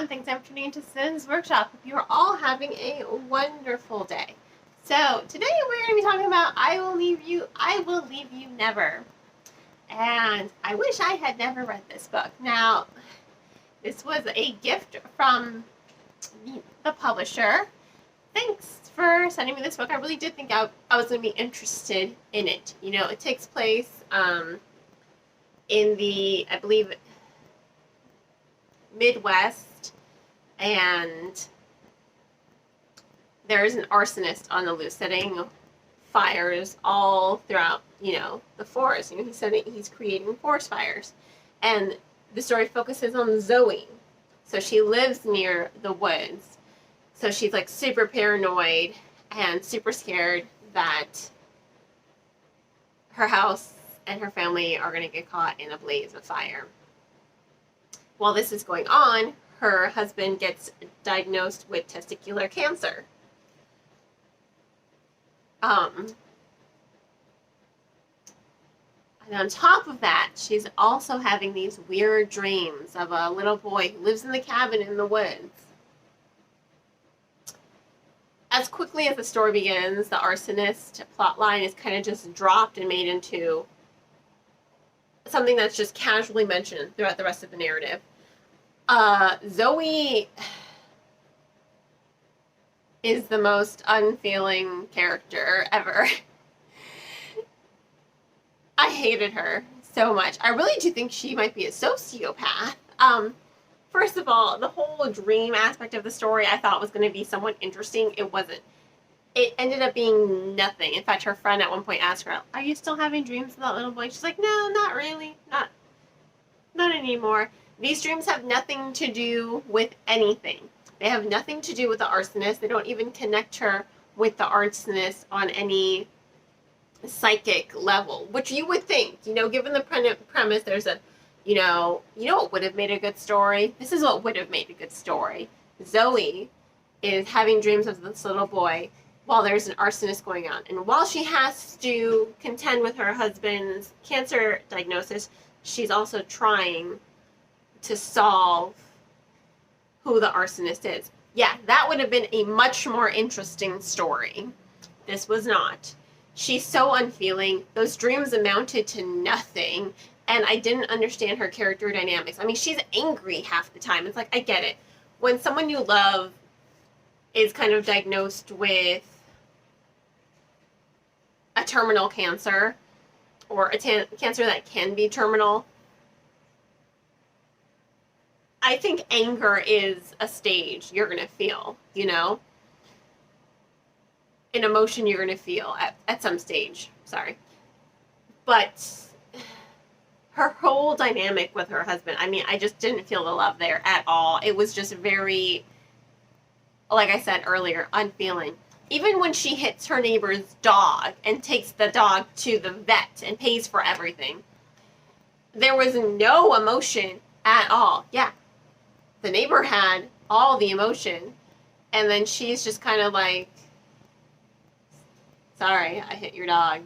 everyone. Thanks for tuning into Sin's Workshop. Hope you are all having a wonderful day. So today we're going to be talking about I Will Leave You Never. And I wish I had never read this book. Now, this was a gift from the publisher. Thanks for sending me this book. I really did think I was going to be interested in it. You know, it takes place in the, I believe, Midwest, and there's an arsonist on the loose setting fires all throughout, the forest. He's creating forest fires. And the story focuses on Zoe. So she lives near the woods. So she's like super paranoid and super scared that her house and her family are going to get caught in a blaze of fire. While this is going on, her husband gets diagnosed with testicular cancer. And on top of that, she's also having these weird dreams of a little boy who lives in the cabin in the woods. As quickly as the story begins, the arsonist plotline is kind of just dropped and made into something that's just casually mentioned throughout the rest of the narrative. Zoe is the most unfeeling character ever. I hated her so much. I really do think she might be a sociopath. First of all, the whole dream aspect of the story I thought was going to be somewhat interesting. It wasn't. It ended up being nothing. In fact, her friend at one point asked her, "Are you still having dreams of that little boy?" She's like, "No, not really. Not anymore." These dreams have nothing to do with anything. They have nothing to do with the arsonist. They don't even connect her with the arsonist on any psychic level, which you would think, given the premise, there's a, what would have made a good story? This is what would have made a good story. Zoe is having dreams of this little boy while there's an arsonist going on. And while she has to contend with her husband's cancer diagnosis, she's also trying to solve who the arsonist is. Yeah, that would have been a much more interesting story. This was not. She's so unfeeling. Those dreams amounted to nothing, and I didn't understand her character dynamics. I mean, she's angry half the time. It's like, I get it. When someone you love is kind of diagnosed with a terminal cancer, or a cancer that can be terminal, I think anger is a stage you're going to feel, an emotion you're going to feel at some stage. Sorry. But her whole dynamic with her husband, I just didn't feel the love there at all. It was just very, like I said earlier, unfeeling. Even when she hits her neighbor's dog and takes the dog to the vet and pays for everything, there was no emotion at all. Yeah. The neighbor had all the emotion, and then she's just kind of like, "Sorry, I hit your dog.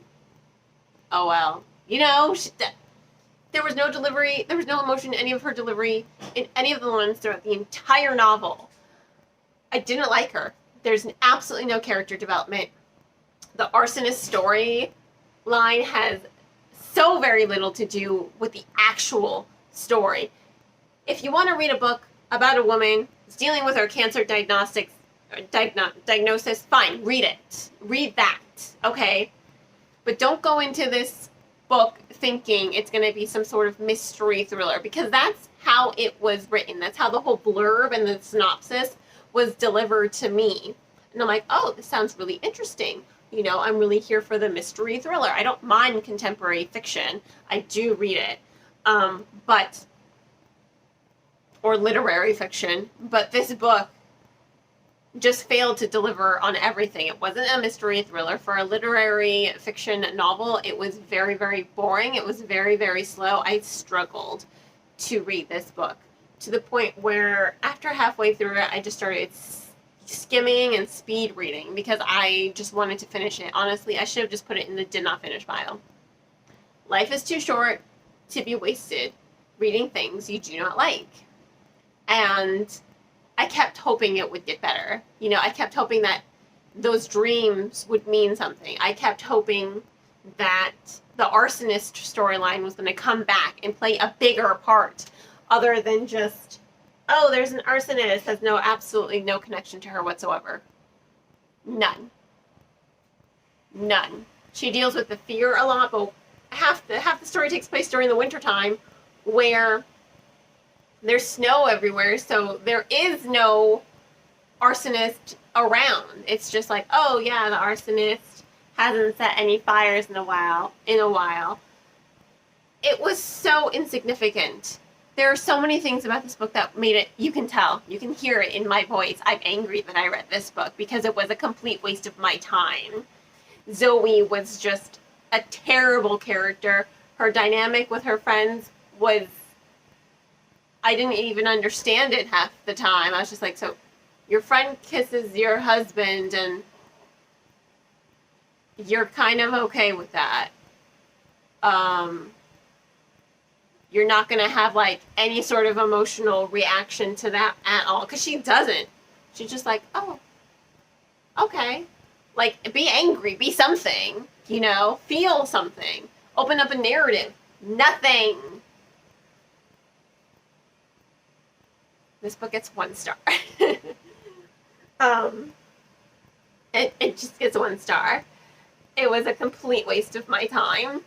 Oh well." There was no delivery, there was no emotion in any of her delivery, in any of the ones throughout the entire novel. I didn't like her. There's absolutely no character development. The arsonist storyline has so very little to do with the actual story. If you want to read a book about a woman who's dealing with her cancer diagnosis, fine, read it. Read that, okay? But don't go into this book thinking it's going to be some sort of mystery thriller, because that's how it was written. That's how the whole blurb and the synopsis was delivered to me. And I'm like, oh, this sounds really interesting. I'm really here for the mystery thriller. I don't mind contemporary fiction. I do read it. Or literary fiction, but this book just failed to deliver on everything. It wasn't a mystery thriller. For a literary fiction novel, it was very, very boring. It was very, very slow. I struggled to read this book to the point where after halfway through it, I just started skimming and speed reading because I just wanted to finish it. Honestly, I should have just put it in the did not finish pile. Life is too short to be wasted reading things you do not like. And I kept hoping it would get better. You know, I kept hoping that those dreams would mean something. I kept hoping that the arsonist storyline was going to come back and play a bigger part other than just, oh, there's an arsonist, has absolutely no connection to her whatsoever. None. She deals with the fear a lot, but half the story takes place during the wintertime, where there's snow everywhere, so there is no arsonist around. It's just like, oh yeah, the arsonist hasn't set any fires in a while. It was so insignificant. There are so many things about this book that made it, you can tell, you can hear it in my voice. I'm angry that I read this book because it was a complete waste of my time. Zoe was just a terrible character. Her dynamic with her friends was, I didn't even understand it half the time. I was just like, so your friend kisses your husband and you're kind of okay with that. You're not going to have like any sort of emotional reaction to that at all. Because she doesn't. She's just like, oh, okay. Like, be angry, be something, you know, feel something, open up a narrative. Nothing. This book gets 1 star. It just gets 1 star. It was a complete waste of my time.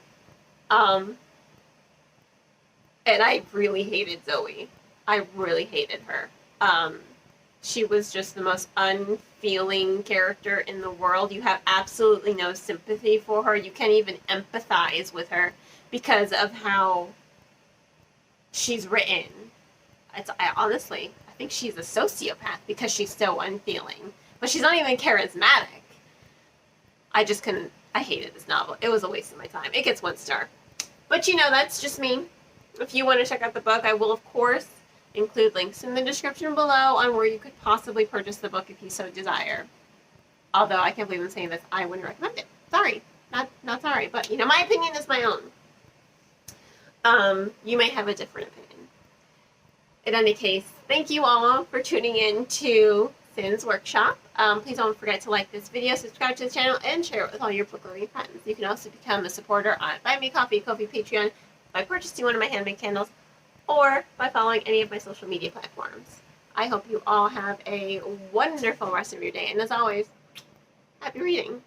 And I really hated Zoe. I really hated her. She was just the most unfeeling character in the world. You have absolutely no sympathy for her. You can't even empathize with her because of how she's written. Honestly, I think she's a sociopath because she's so unfeeling. But she's not even charismatic. I hated this novel. It was a waste of my time. It gets 1 star. But you know, that's just me. If you want to check out the book, I will, of course, include links in the description below on where you could possibly purchase the book if you so desire. Although, I can't believe I'm saying this, I wouldn't recommend it. Sorry. Not sorry. But, you know, my opinion is my own. You may have a different opinion. In any case, thank you all for tuning in to Sin's Workshop. Please don't forget to like this video, subscribe to the channel, and share it with all your book-loving friends. You can also become a supporter on Buy Me Coffee, Ko-fi, Patreon, by purchasing one of my handmade candles, or by following any of my social media platforms. I hope you all have a wonderful rest of your day, and as always, happy reading.